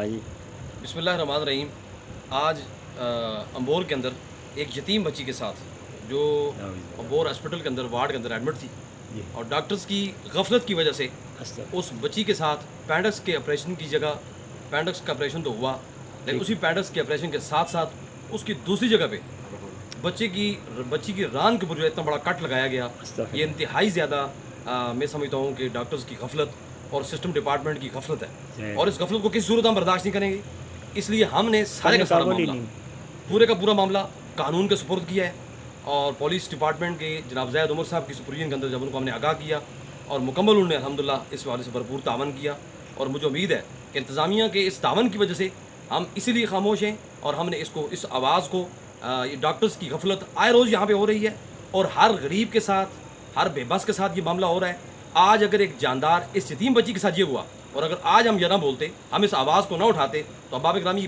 جی بسم اللہ الرحمن الرحیم. آج امبور کے اندر ایک یتیم بچی کے ساتھ جو امبور ہاسپٹل کے اندر وارڈ کے اندر ایڈمٹ تھی جی اور ڈاکٹرز کی غفلت کی وجہ سے استغفر اس بچی کے ساتھ پینڈکس کے آپریشن کی جگہ پینڈکس کا آپریشن تو ہوا لیکن اسی پینڈکس کے آپریشن کے ساتھ ساتھ اس کی دوسری جگہ پہ بچی کی ران کے اوپر جو اتنا بڑا کٹ لگایا گیا. یہ انتہائی زیادہ میں سمجھتا ہوں کہ ڈاکٹرز کی غفلت اور سسٹم ڈپارٹمنٹ کی غفلت ہے اور اس غفلت کو کسی صورت ہم برداشت نہیں کریں گے. اس لیے ہم نے سارے کا سارا معاملہ پورے کا پورا معاملہ قانون کے سپرد کیا ہے اور پولیس ڈپارٹمنٹ کے جناب زید عمر صاحب کی سپرویژن کے اندر جب ان کو ہم نے آگاہ کیا اور مکمل انہوں نے الحمدللہ اس حوالے سے بھرپور تعاون کیا اور مجھے امید ہے کہ انتظامیہ کے اس تعاون کی وجہ سے ہم اسی لیے خاموش ہیں اور ہم نے اس آواز کو یہ ڈاکٹرز کی غفلت آئے روز یہاں پہ ہو رہی ہے اور ہر غریب کے ساتھ ہر بے بس کے ساتھ یہ معاملہ ہو رہا ہے. آج اگر ایک جاندار اس یتیم بچی کے ساتھ یہ ہوا اور اگر آج ہم یہ نہ بولتے ہم اس آواز کو نہ اٹھاتے تو احباب گرامی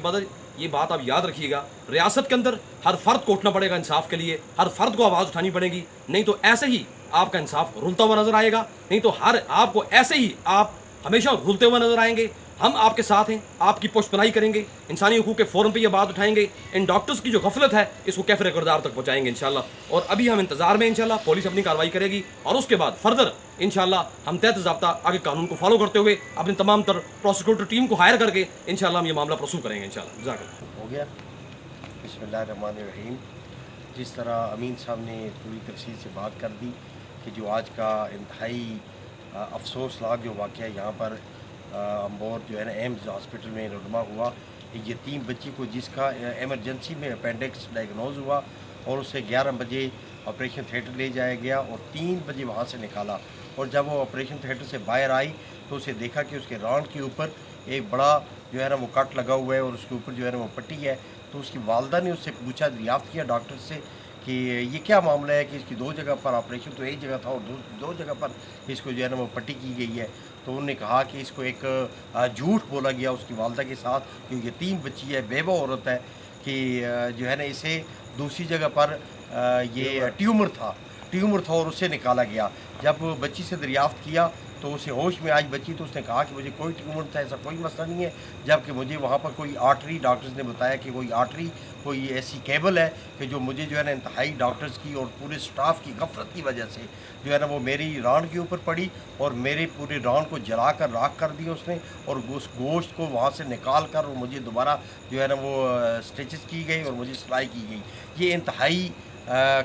یہ بات آپ یاد رکھیے گا, ریاست کے اندر ہر فرد کو اٹھنا پڑے گا انصاف کے لیے, ہر فرد کو آواز اٹھانی پڑے گی, نہیں تو ایسے ہی آپ کا انصاف رلتا ہوا نظر آئے گا, نہیں تو آپ کو ایسے ہی آپ ہمیشہ رلتے ہوئے نظر آئیں گے. ہم آپ کے ساتھ ہیں, آپ کی پشت پناہی کریں گے, انسانی حقوق کے فورم پہ یہ بات اٹھائیں گے, ان ڈاکٹرز کی جو غفلت ہے اس کو کیفر کردار تک پہنچائیں گے انشاءاللہ. اور ابھی ہم انتظار میں انشاءاللہ پولیس اپنی کارروائی کرے گی اور اس کے بعد فردر انشاءاللہ ہم تحت ضابطہ آگے قانون کو فالو کرتے ہوئے اپنی تمام تر پروسیکیوٹر ٹیم کو ہائر کر کے انشاءاللہ ہم یہ معاملہ پرسو کریں گے انشاءاللہ. جزاک اللہ. ہو گیا. بسم اللہ الرحمن الرحیم. جس طرح امین صاحب نے پوری تفصیل سے بات کر دی کہ جو آج کا انتہائی افسوسناک جو واقعہ یہاں پر امبور جو ہے نا ایمز ہاسپٹل میں رونما ہوا, ایک یتیم بچی کو جس کا ایمرجنسی میں اپینڈکس ڈائگنوز ہوا اور اسے 11 بجے آپریشن تھیٹر لے جایا گیا اور 3 بجے وہاں سے نکالا, اور جب وہ آپریشن تھیٹر سے باہر آئی تو اسے دیکھا کہ اس کے ران کے اوپر ایک بڑا جو ہے نا وہ کٹ لگا ہوا ہے اور اس کے اوپر جو ہے نا وہ پٹی ہے. تو اس کی والدہ نے اس سے پوچھا, دریافت کیا ڈاکٹر سے کہ یہ کیا معاملہ ہے کہ اس کی 2 جگہ پر آپریشن تو ایک جگہ تھا اور 2 جگہ پر اس کو جو ہے نا وہ پٹی کی گئی ہے. تو انہوں نے کہا کہ اس کو ایک جھوٹ بولا گیا اس کی والدہ کے ساتھ, کیونکہ یتیم بچی ہے, بیوہ عورت ہے, کہ جو ہے نا اسے دوسری جگہ پر یہ ٹیومر تھا اور اسے نکالا گیا. جب بچی سے دریافت کیا تو اسے ہوش میں آج بچی تو اس نے کہا کہ مجھے کوئی ٹیومر تھا, ایسا کوئی مسئلہ نہیں ہے, جبکہ مجھے وہاں پر کوئی آرٹری, ڈاکٹرز نے بتایا کہ کوئی آرٹری کوئی ایسی کیبل ہے کہ جو مجھے جو ہے نا انتہائی ڈاکٹرز کی اور پورے سٹاف کی غفلت کی وجہ سے جو ہے نا وہ میری ران کے اوپر پڑی اور میرے پورے ران کو جلا کر راکھ کر دیا اس نے, اور اس گوشت کو وہاں سے نکال کر اور مجھے دوبارہ جو ہے نا وہ سٹیچز کی گئی اور مجھے سلائی کی گئی. یہ انتہائی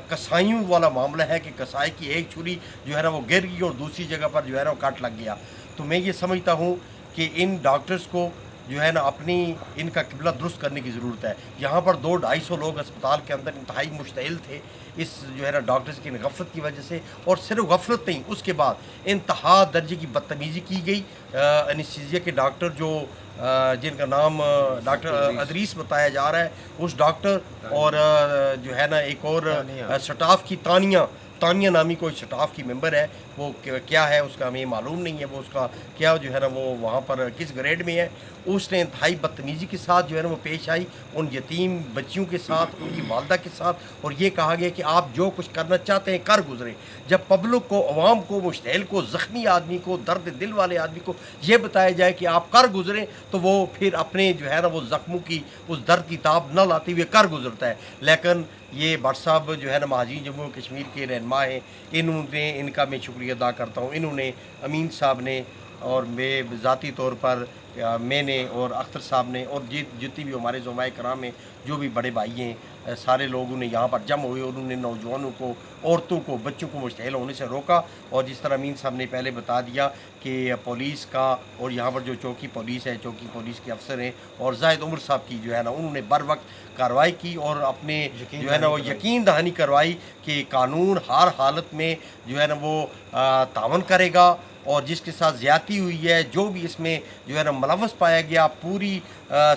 کسائیوں والا معاملہ ہے کہ کسائی کی ایک چھری جو ہے نا وہ گر گئی اور دوسری جگہ پر جو ہے نا وہ کٹ لگ گیا. تو میں یہ سمجھتا ہوں کہ ان ڈاکٹرز کو جو ہے نا ان کا قبلہ درست کرنے کی ضرورت ہے. یہاں پر 200-250 لوگ اسپتال کے اندر انتہائی مشتعل تھے اس جو ہے نا ڈاکٹرز کی غفلت کی وجہ سے, اور صرف غفلت نہیں, اس کے بعد انتہا درجے کی بدتمیزی کی گئی. انیستھیزیا کے ڈاکٹر جن کا نام ڈاکٹر ادریس بتایا جا رہا ہے, اس ڈاکٹر اور جو ہے نا ایک اور سٹاف کی تانیہ نامی کوئی سٹاف کی ممبر ہے, وہ کیا ہے اس کا ہمیں معلوم نہیں ہے, وہ اس کا کیا جو ہے نا وہ وہاں پر کس گریڈ میں ہے. اس نے انتہائی بدتمیزی کے ساتھ جو ہے نا وہ پیش آئی ان یتیم بچیوں کے ساتھ, ان کی والدہ کے ساتھ, اور یہ کہا گیا کہ آپ جو کچھ کرنا چاہتے ہیں کر گزریں. جب پبلک کو, عوام کو, مشتعل کو, زخمی آدمی کو, درد دل والے آدمی کو یہ بتایا جائے کہ آپ کر گزریں تو وہ پھر اپنے جو ہے نا وہ زخموں کی اس درد کی تاب نہ لاتے ہوئے کر گزرتا ہے. لیکن یہ بٹ صاحب جو ہے نا مہاجرین جموں کشمیر کے رہنما ہیں, ان کا میں شکریہ ادا کرتا ہوں. انہوں نے, امین صاحب نے, اور میں ذاتی طور پر میں نے, اور اختر صاحب نے, اور جتنی بھی ہمارے علماء کرام ہیں, جو بھی بڑے بھائی ہیں, سارے لوگوں نے یہاں پر جمع ہوئے اور انہوں نے نوجوانوں کو, عورتوں کو, بچوں کو مشتعل ہونے سے روکا. اور جس طرح امین صاحب نے پہلے بتا دیا کہ پولیس کا, اور یہاں پر جو چوکی پولیس ہے, چوکی پولیس کے افسر ہیں, اور زاہد عمر صاحب کی جو ہے نا انہوں نے بر وقت کارروائی کی اور اپنے جو ہے نا وہ یقین دہانی کروائی کہ قانون ہر حالت میں جو ہے نا وہ تعاون کرے گا, اور جس کے ساتھ زیادتی ہوئی ہے, جو بھی اس میں جو ہے نا ملوث پایا گیا, پوری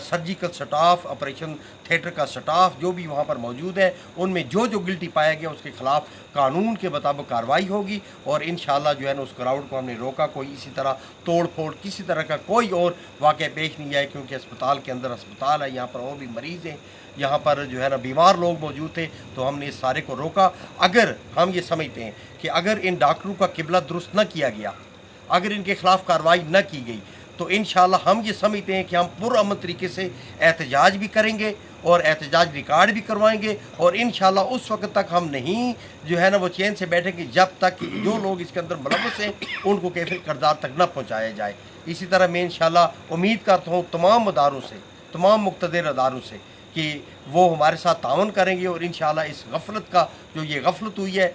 سرجیکل سٹاف, آپریشن تھیٹر کا سٹاف جو بھی وہاں پر موجود ہے, ان میں جو گلٹی پایا گیا اس کے خلاف قانون کے مطابق کارروائی ہوگی. اور انشاءاللہ جو ہے نا اس کراؤڈ کو ہم نے روکا, کوئی اسی طرح توڑ پھوڑ کسی طرح کا کوئی اور واقعہ پیش نہیں آئے, کیونکہ اسپتال کے اندر اسپتال ہے, یہاں پر اور بھی مریض ہیں, یہاں پر جو ہے نا بیمار لوگ موجود تھے, تو ہم نے اس سارے کو روکا. اگر ہم یہ سمجھتے ہیں کہ اگر ان ڈاکٹروں کا قبلہ درست نہ کیا گیا, اگر ان کے خلاف کارروائی نہ کی گئی, تو انشاءاللہ ہم یہ سمجھتے ہیں کہ ہم پرامن طریقے سے احتجاج بھی کریں گے اور احتجاج ریکارڈ بھی کروائیں گے، اور انشاءاللہ اس وقت تک ہم نہیں جو ہے نا وہ چین سے بیٹھیں گے جب تک کہ جو لوگ اس کے اندر ملوث ہیں ان کو کیفر کردار تک نہ پہنچایا جائے۔ اسی طرح میں انشاءاللہ امید کرتا ہوں تمام اداروں سے، تمام مقتدر اداروں سے کہ وہ ہمارے ساتھ تعاون کریں گے، اور انشاءاللہ اس غفلت کا جو یہ غفلت ہوئی ہے